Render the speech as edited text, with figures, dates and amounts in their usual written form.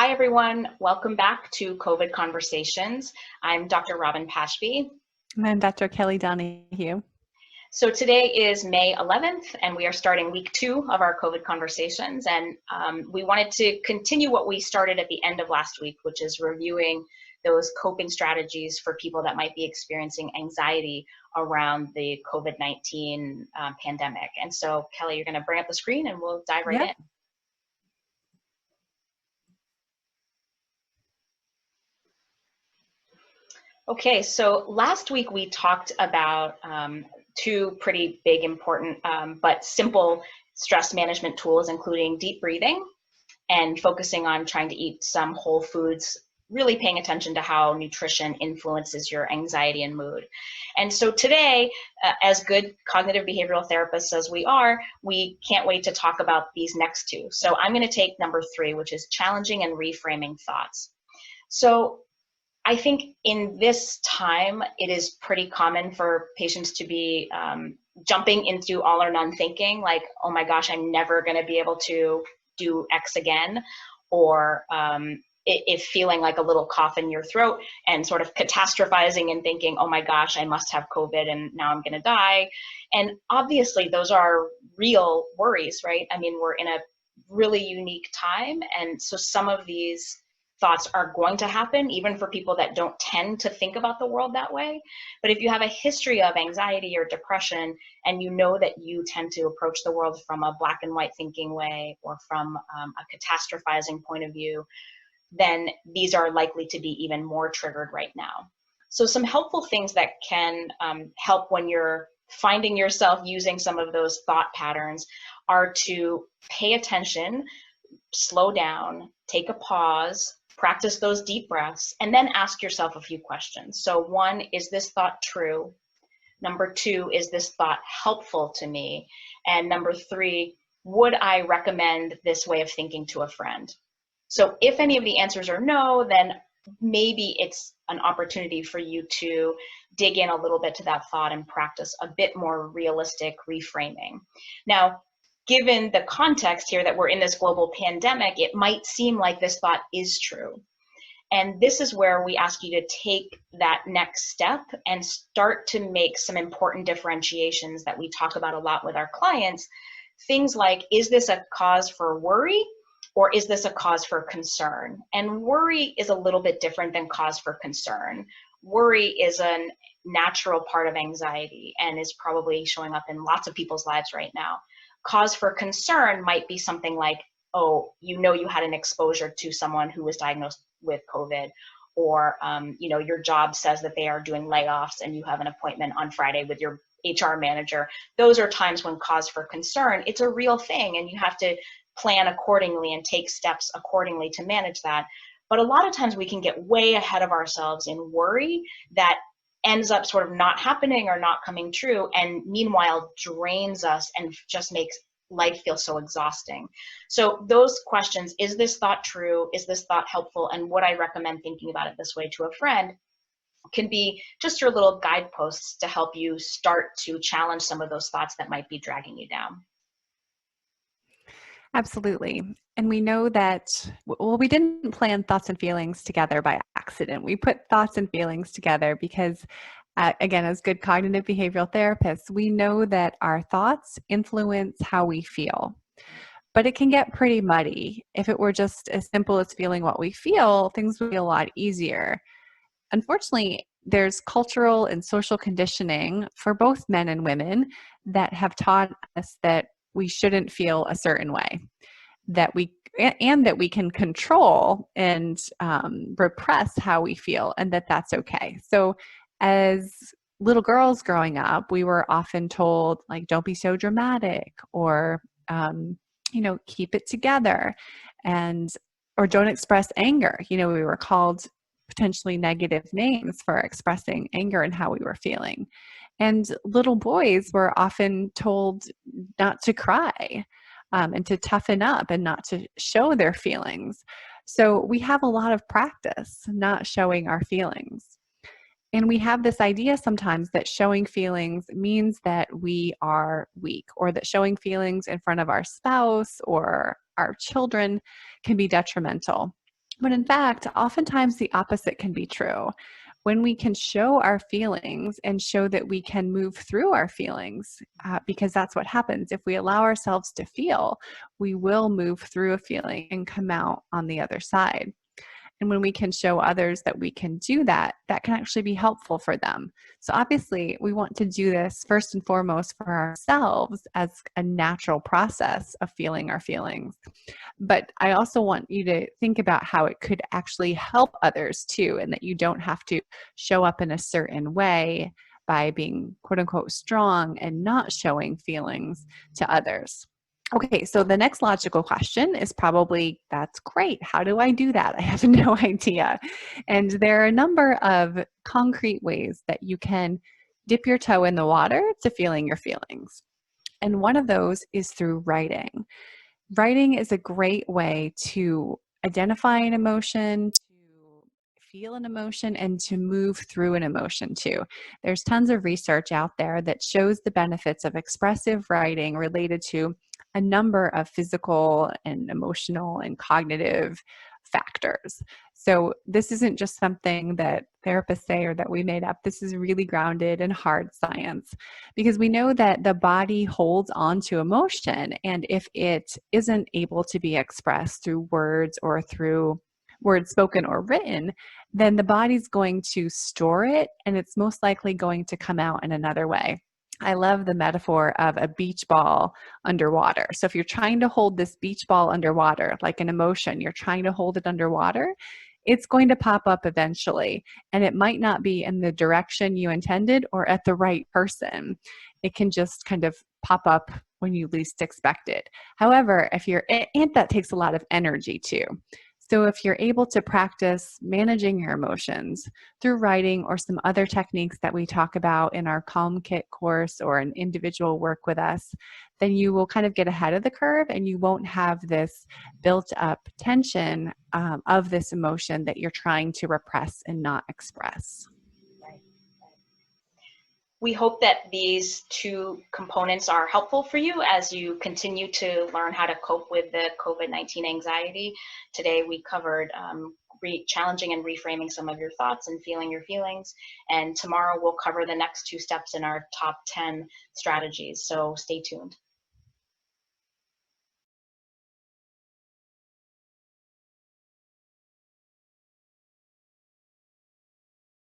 Hi, everyone. Welcome back to COVID Conversations. I'm Dr. Robin Pashby. And I'm Dr. Kelly Donahue. So today is May 11th, and we are starting week 2 of our COVID Conversations. And we wanted to continue what we started at the end of last week, which is reviewing those coping strategies for people that might be experiencing anxiety around the COVID-19 pandemic. And so, Kelly, you're going to bring up the screen and we'll dive right in. Okay, so last week we talked about two pretty big, important, but simple stress management tools, including deep breathing and focusing on trying to eat some whole foods, really paying attention to how nutrition influences your anxiety and mood. And so today, as good cognitive behavioral therapists as we are, we can't wait to talk about these next two. So I'm going to take number 3, which is challenging and reframing thoughts. So I think in this time, it is pretty common for patients to be jumping into all or none thinking, like, oh my gosh, I'm never going to be able to do X again, or if feeling like a little cough in your throat and sort of catastrophizing and thinking, oh my gosh, I must have COVID and now I'm going to die. And obviously those are real worries, right? I mean, we're in a really unique time. And so some of these thoughts are going to happen, even for people that don't tend to think about the world that way. But if you have a history of anxiety or depression, and you know that you tend to approach the world from a black and white thinking way, or from a catastrophizing point of view, then these are likely to be even more triggered right now. So some helpful things that can help when you're finding yourself using some of those thought patterns are to pay attention, slow down, take a pause, practice those deep breaths, and then ask yourself a few questions. So 1, is this thought true? Number 2, is this thought helpful to me? And number 3, would I recommend this way of thinking to a friend? So if any of the answers are no, then maybe it's an opportunity for you to dig in a little bit to that thought and practice a bit more realistic reframing. Now, given the context here that we're in this global pandemic, it might seem like this thought is true. And this is where we ask you to take that next step and start to make some important differentiations that we talk about a lot with our clients. Things like, is this a cause for worry, or is this a cause for concern? And worry is a little bit different than cause for concern. Worry is a natural part of anxiety and is probably showing up in lots of people's lives right now. Cause for concern might be something like, oh, you know, you had an exposure to someone who was diagnosed with COVID, or you know, your job says that they are doing layoffs and you have an appointment on Friday with your HR manager. Those are times when cause for concern, it's a real thing, and you have to plan accordingly and take steps accordingly to manage that. But a lot of times we can get way ahead of ourselves in worry that ends up sort of not happening or not coming true, and meanwhile drains us and just makes life feel so exhausting. So those questions, is this thought true? Is this thought helpful? And would I recommend thinking about it this way to a friend? Can be just your little guideposts to help you start to challenge some of those thoughts that might be dragging you down. Absolutely. And we know that, well, we didn't plan thoughts and feelings together by accident. We put thoughts and feelings together because, again, as good cognitive behavioral therapists, we know that our thoughts influence how we feel. But it can get pretty muddy. If it were just as simple as feeling what we feel, things would be a lot easier. Unfortunately, there's cultural and social conditioning for both men and women that have taught us that we shouldn't feel a certain way, that we can control and repress how we feel, and that's okay. So as little girls growing up, we were often told, like, don't be so dramatic, or keep it together, or don't express anger. We were called potentially negative names for expressing anger and how we were feeling. And little boys were often told not to cry, and to toughen up and not to show their feelings. So we have a lot of practice not showing our feelings. And we have this idea sometimes that showing feelings means that we are weak, or that showing feelings in front of our spouse or our children can be detrimental. But in fact, oftentimes the opposite can be true. When we can show our feelings and show that we can move through our feelings, because that's what happens. If we allow ourselves to feel, we will move through a feeling and come out on the other side. And when we can show others that we can do that, that can actually be helpful for them. So obviously, we want to do this first and foremost for ourselves as a natural process of feeling our feelings. But I also want you to think about how it could actually help others too, and that you don't have to show up in a certain way by being quote unquote strong and not showing feelings to others. Okay, so the next logical question is probably, that's great. How do I do that? I have no idea. And there are a number of concrete ways that you can dip your toe in the water to feeling your feelings. And one of those is through writing. Writing is a great way to identify an emotion, to feel an emotion, and to move through an emotion too. There's tons of research out there that shows the benefits of expressive writing related to a number of physical and emotional and cognitive factors. So this isn't just something that therapists say or that we made up. This is really grounded in hard science, because we know that the body holds on to emotion. And if it isn't able to be expressed through words or through words spoken or written, then the body's going to store it and it's most likely going to come out in another way. I love the metaphor of a beach ball underwater. So if you're trying to hold this beach ball underwater, like an emotion, you're trying to hold it underwater, it's going to pop up eventually. And it might not be in the direction you intended or at the right person. It can just kind of pop up when you least expect it. However, and that takes a lot of energy too. So if you're able to practice managing your emotions through writing or some other techniques that we talk about in our Calm Kit course or an individual work with us, then you will kind of get ahead of the curve and you won't have this built up tension of this emotion that you're trying to repress and not express. Right. We hope that these two components are helpful for you as you continue to learn how to cope with the COVID-19 anxiety. Today we covered challenging and reframing some of your thoughts and feeling your feelings. And tomorrow we'll cover the next two steps in our top 10 strategies. So stay tuned.